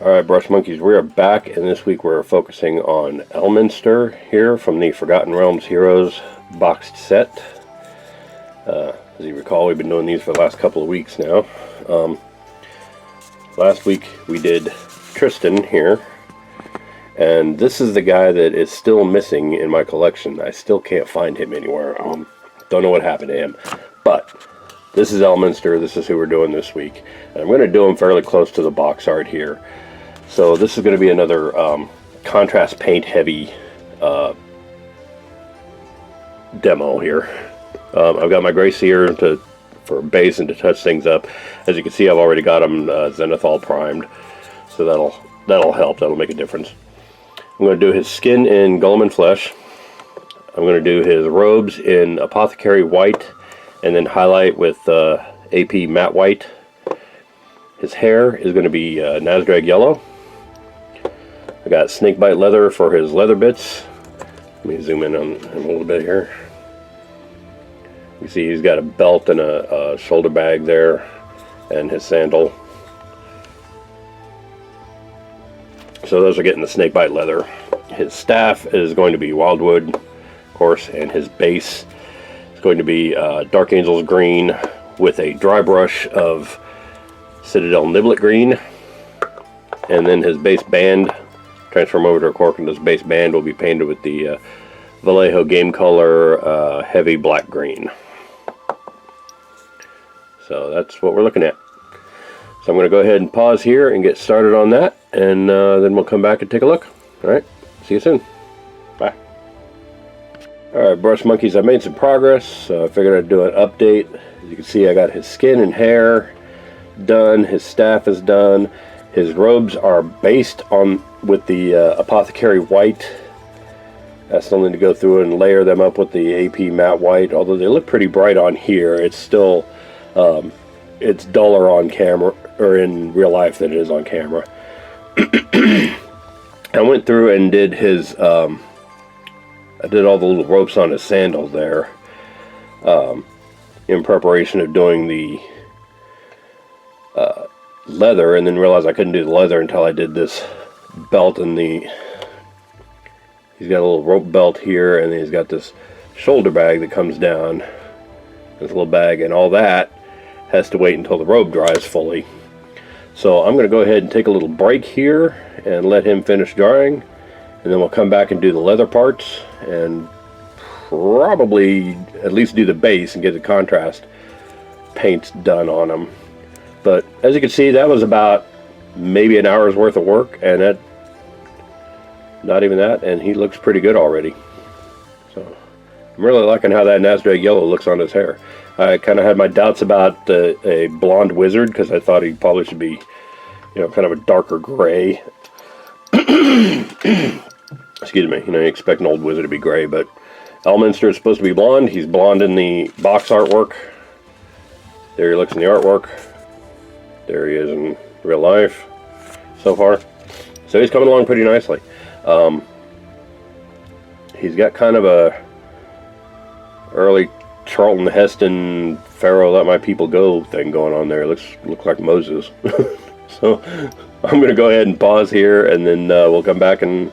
Alright, Brush Monkeys, we are back, and this week we're focusing on Elminster here from the Forgotten Realms Heroes boxed set. As you recall, we've been doing these for the last couple of weeks now. Last week we did Tristan here, and this is the guy that is still missing in my collection. I still can't find him anywhere. Don't know what happened to him, but this is Elminster. This is who we're doing this week. And I'm going to do him fairly close to the box art here. So this is going to be another contrast paint heavy demo here. I've got my gray seer for base and to touch things up. As you can see, I've already got them zenithal primed, so that'll help. That'll make a difference. I'm going to do his skin in Guilliman flesh. I'm going to do his robes in apothecary white, and then highlight with AP matte white. His hair is going to be Nazdrag yellow. I got snakebite leather for his leather bits. Let me zoom in on him a little bit here. You see he's got a belt and a shoulder bag there, and his sandal. So those are getting the snakebite leather. His staff is going to be wildwood, of course, and his base is going to be Dark Angel's green with a dry brush of Citadel Niblet green. And then his base band, transform over to a cork, and this base band will be painted with the Vallejo Game Color heavy black green. So that's what we're looking at. So I'm going to go ahead and pause here and get started on that, and then we'll come back and take a look. Alright, see you soon. Bye. Alright, Brush Monkeys, I made some progress, so I figured I'd do an update. As you can see, I got his skin and hair done, his staff is done, his robes are based on with the apothecary white. I still need to go through and layer them up with the AP matte white, although they look pretty bright on here. It's still it's duller on camera, or in real life, than it is on camera. I went through and did his I did all the little ropes on his sandals there in preparation of doing the leather, and then realized I couldn't do the leather until I did this belt and he's got a little rope belt here, and then he's got this shoulder bag that comes down, this little bag, and all that has to wait until the robe dries fully. So I'm going to go ahead and take a little break here and let him finish drying, and then we'll come back and do the leather parts, and probably at least do the base and get the contrast paints done on them. But as you can see, that was about maybe an hour's worth of work, and that, not even that, and he looks pretty good already. So I'm really liking how that Nazdrag yellow looks on his hair. I kind of had my doubts about a blonde wizard, because I thought he probably should be, you know, kind of a darker gray. Excuse me, you know, you expect an old wizard to be gray, but Elminster is supposed to be blonde. He's blonde in the box artwork. There he looks in the artwork. There he is in real life so far. So he's coming along pretty nicely. He's got kind of a early Charlton Heston Pharaoh let my people go thing going on there. Looks like Moses. So I'm going to go ahead and pause here, and then we'll come back and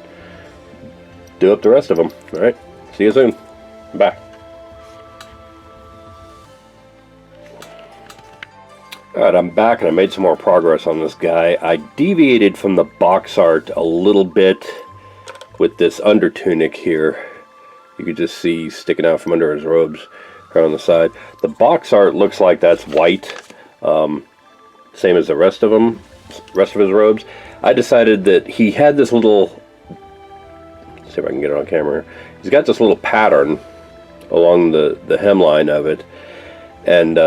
do up the rest of them. All right, see you soon. Bye. Alright, I'm back, and I made some more progress on this guy. I deviated from the box art a little bit with this under tunic here. You can just see sticking out from under his robes right on the side. The box art looks like that's white, same as the rest of his robes. I decided that he had this little, let's see if I can get it on camera here. He's got this little pattern along the hemline of it, and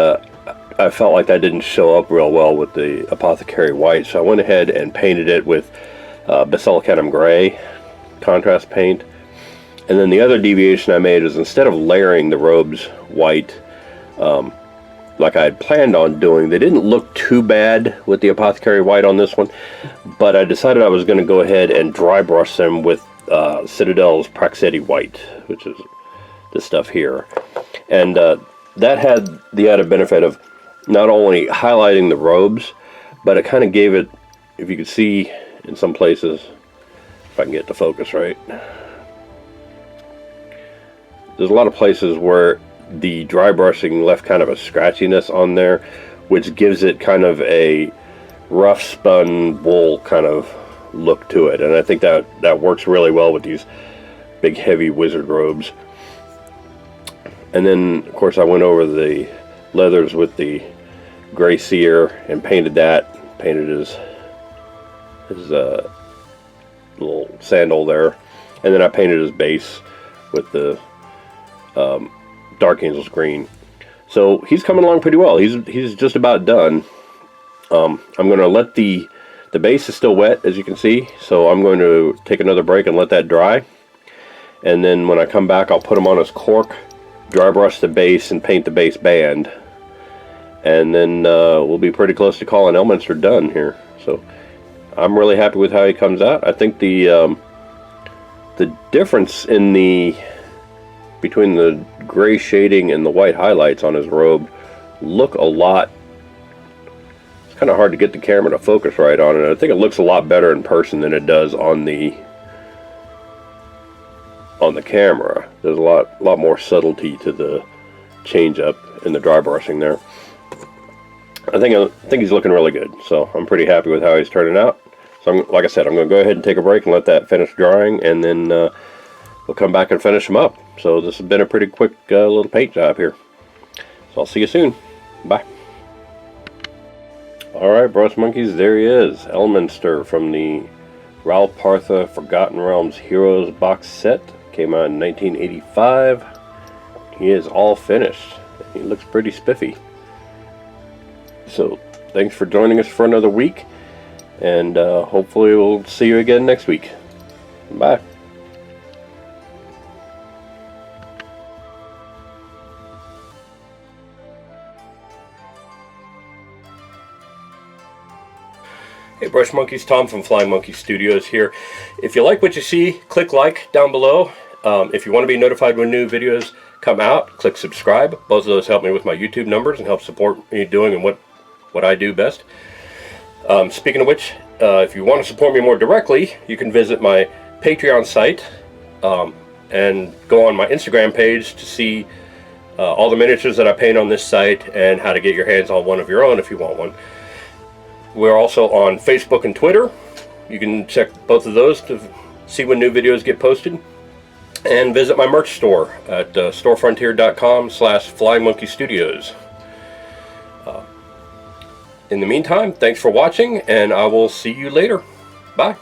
I felt like that didn't show up real well with the apothecary white, so I went ahead and painted it with Basilicanum gray contrast paint. And then the other deviation I made is, instead of layering the robes white like I had planned on doing, they didn't look too bad with the apothecary white on this one, but I decided I was going to go ahead and dry brush them with Citadel's Praxetti white, which is this stuff here. And that had the added benefit of not only highlighting the robes, but it kind of gave it, if you could see in some places, if I can get the focus right. There's a lot of places where the dry brushing left kind of a scratchiness on there, which gives it kind of a rough spun wool kind of look to it, and I think that works really well with these big heavy wizard robes. And then of course I went over the leathers with the gray cere and painted his little sandal there, and then I painted his base with the Dark Angel's green. So he's coming along pretty well. He's just about done. I'm going to let the base is still wet, as you can see, so I'm going to take another break and let that dry, and then when I come back I'll put him on his cork, dry brush the base, and paint the base band, and then we'll be pretty close to calling Elminster done here. So I'm really happy with how he comes out. I think the difference in between the gray shading and the white highlights on his robe look a lot. It's kind of hard to get the camera to focus right on it. I think it looks a lot better in person than it does on the camera. There's a lot more subtlety to the change up in the dry brushing there. I think he's looking really good, so I'm pretty happy with how he's turning out. So like I said, I'm going to go ahead and take a break and let that finish drying, and then we'll come back and finish him up. So this has been a pretty quick little paint job here. So I'll see you soon. Bye. Alright, brush monkeys, there he is. Elminster from the Ralph Partha Forgotten Realms Heroes box set. Came out in 1985. He is all finished. He looks pretty spiffy. So thanks for joining us for another week, and hopefully we'll see you again next week. Bye. Hey Brush Monkeys, Tom from Flying Monkey Studios here. If you like what you see, click like down below. If you want to be notified when new videos come out, click subscribe. Both of those help me with my YouTube numbers and help support me doing and what I do best. Speaking of which, if you want to support me more directly, you can visit my Patreon site and go on my Instagram page to see all the miniatures that I paint on this site and how to get your hands on one of your own if you want one. We're also on Facebook and Twitter. You can check both of those to see when new videos get posted. And visit my merch store at storefrontier.com/flyingmonkeystudios. In the meantime, thanks for watching, and I will see you later. Bye.